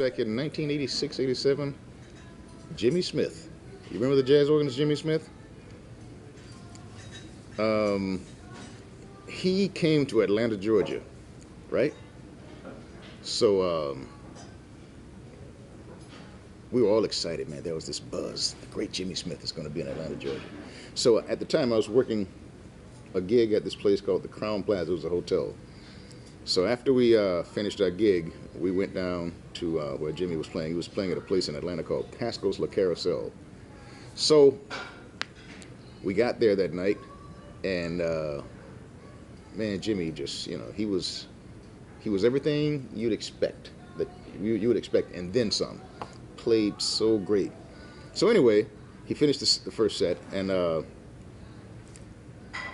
back in 1986, 87. Jimmy Smith. You remember the jazz organist Jimmy Smith? He came to Atlanta, Georgia, right? So we were all excited, man. There was this buzz. The great Jimmy Smith is going to be in Atlanta, Georgia. So at the time, I was working a gig at this place called the Crown Plaza. It was a hotel. So after we finished our gig, we went down to where Jimmy was playing. He was playing at a place in Atlanta called Pasco's La Carousel. So we got there that night, and man, Jimmy just, he was everything you'd expect, that you would expect, and then some. Played so great. So anyway, he finished the first set, and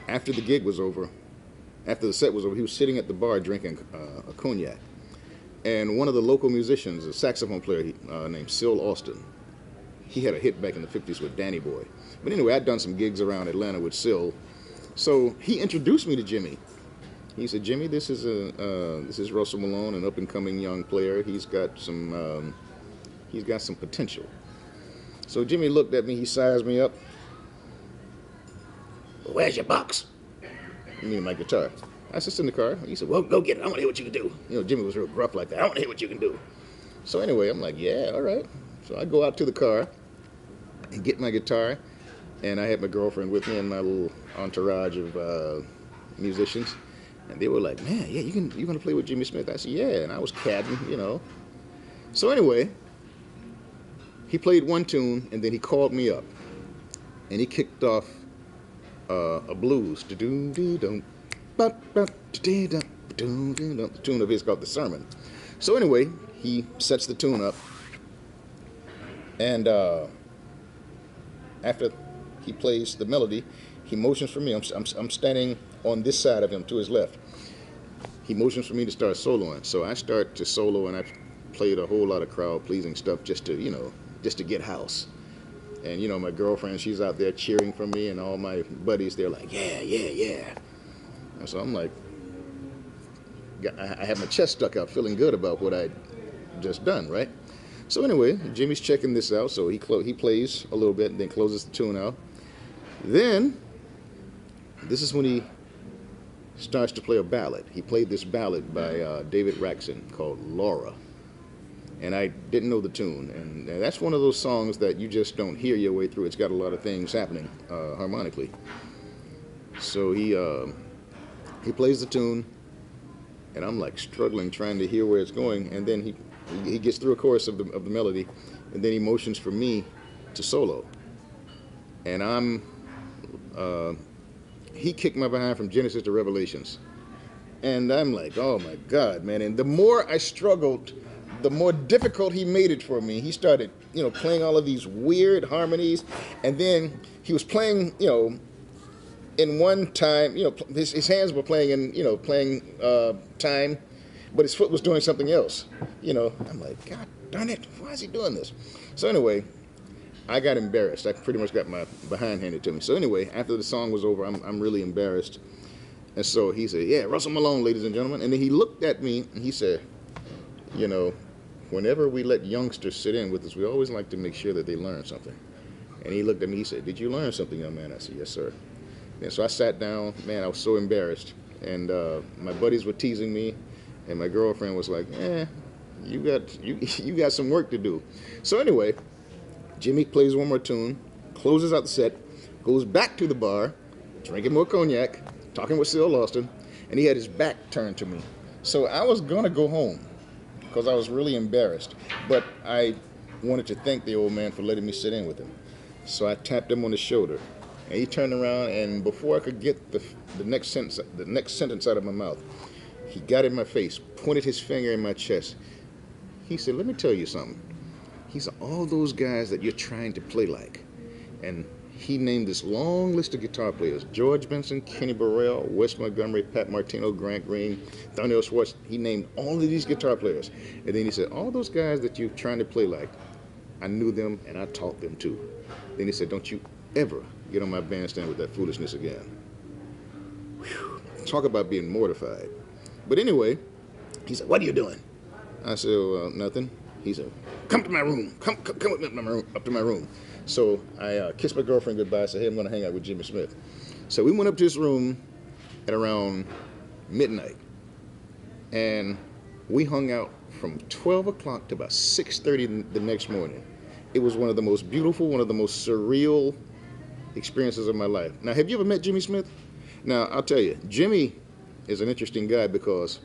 after the gig was over, after the set was over, he was sitting at the bar drinking a cognac. And one of the local musicians, a saxophone player named Syl Austin, he had a hit back in the 50s with Danny Boy. But anyway, I'd done some gigs around Atlanta with Syl. So he introduced me to Jimmy. He said, Jimmy, this is Russell Malone, an up-and-coming young player. He's got some potential. So Jimmy looked at me, he sized me up. Where's your box? You mean my guitar? I said, it's in the car. He said, well, go get it. I want to hear what you can do. Jimmy was real gruff like that. I want to hear what you can do. So anyway, I'm like, yeah, all right. So I go out to the car and get my guitar, and I had my girlfriend with me and my little entourage of musicians, and they were like, man, yeah, you're going to play with Jimmy Smith? I said, yeah, and I was cadding, So anyway, he played one tune, and then he called me up, and he kicked off a blues. The tune of his called The Sermon. So anyway, he sets the tune up, and after he plays the melody, he motions for me. I'm standing on this side of him to his left. He motions for me to start soloing. So I start to solo, and I played a whole lot of crowd-pleasing stuff just to get house. And my girlfriend, she's out there cheering for me, and all my buddies, they're like, yeah, yeah, yeah. And so I'm like, I have my chest stuck out, feeling good about what I'd just done, right? So anyway, Jimmy's checking this out, so he plays a little bit and then closes the tune out. Then, this is when he starts to play a ballad. He played this ballad by David Raxon called Laura. And I didn't know the tune. And that's one of those songs that you just don't hear your way through. It's got a lot of things happening harmonically. So he plays the tune, and I'm like struggling, trying to hear where it's going. And then he gets through a chorus of the melody, and then he motions for me to solo. And he kicked my behind from Genesis to Revelations. And I'm like, oh my God, man. And the more I struggled, the more difficult he made it for me. He started, playing all of these weird harmonies, and then he was playing, in one time, his hands were playing in, time, but his foot was doing something else. I'm like, God darn it, why is he doing this? So anyway, I got embarrassed. I pretty much got my behind handed to me. So anyway, after the song was over, I'm really embarrassed. And so he said, yeah, Russell Malone, ladies and gentlemen. And then he looked at me and he said, whenever we let youngsters sit in with us, we always like to make sure that they learn something. And he looked at me, he said, did you learn something, young man? I said, yes, sir. And so I sat down. Man, I was so embarrassed. And my buddies were teasing me, and my girlfriend was like, you got some work to do. So anyway, Jimmy plays one more tune, closes out the set, goes back to the bar, drinking more cognac, talking with Syl Austin, and he had his back turned to me. So I was going to go home, because I was really embarrassed. But I wanted to thank the old man for letting me sit in with him. So I tapped him on the shoulder, and he turned around, and before I could get the next sentence out of my mouth, he got in my face, pointed his finger in my chest. He said, let me tell you something. He said, all those guys that you're trying to play like. And he named this long list of guitar players: George Benson, Kenny Burrell, Wes Montgomery, Pat Martino, Grant Green, Donnell Schwartz. He named all of these guitar players. And then he said, all those guys that you're trying to play like, I knew them and I taught them too. Then he said, don't you ever get on my bandstand with that foolishness again. Whew. Talk about being mortified. But anyway, he said, what are you doing? I said, nothing. He said, "Come to my room. Come with me up to my room." So I kissed my girlfriend goodbye. I said, "Hey, I'm going to hang out with Jimmy Smith." So we went up to his room at around midnight, and we hung out from 12 o'clock to about 6:30 the next morning. It was one of the most beautiful, one of the most surreal experiences of my life. Now, have you ever met Jimmy Smith? Now, I'll tell you, Jimmy is an interesting guy because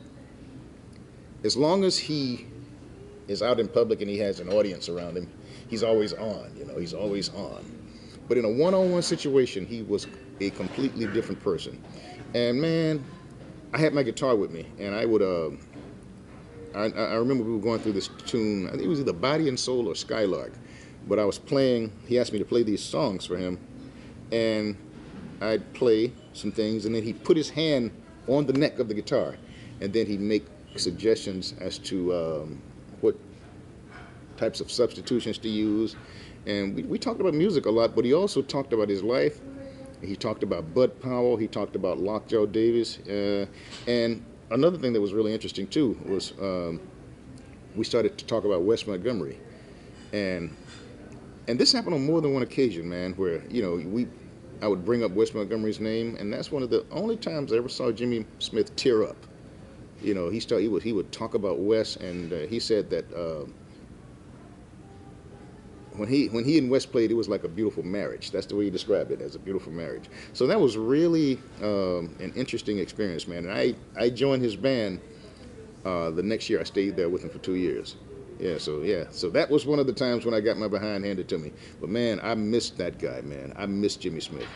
as long as he is out in public and he has an audience around him, he's always on, he's always on. But in a one-on-one situation, he was a completely different person. And man, I had my guitar with me, and I would, I remember we were going through this tune, I think it was either Body and Soul or Skylark, but I was playing, he asked me to play these songs for him, and I'd play some things, and then he'd put his hand on the neck of the guitar, and then he'd make suggestions as to what types of substitutions to use. And we talked about music a lot, but he also talked about his life. He talked about Bud Powell. He talked about Lockjaw Davis. And another thing that was really interesting, too, was we started to talk about Wes Montgomery. And this happened on more than one occasion, man, where, I would bring up Wes Montgomery's name, and that's one of the only times I ever saw Jimmy Smith tear up. He would talk about Wes, and he said that when he and Wes played, it was like a beautiful marriage. That's the way he described it, as a beautiful marriage. So that was really an interesting experience, man. And I joined his band the next year. I stayed there with him for 2 years. So that was one of the times when I got my behind handed to me. But man, I missed that guy, man. I missed Jimmy Smith.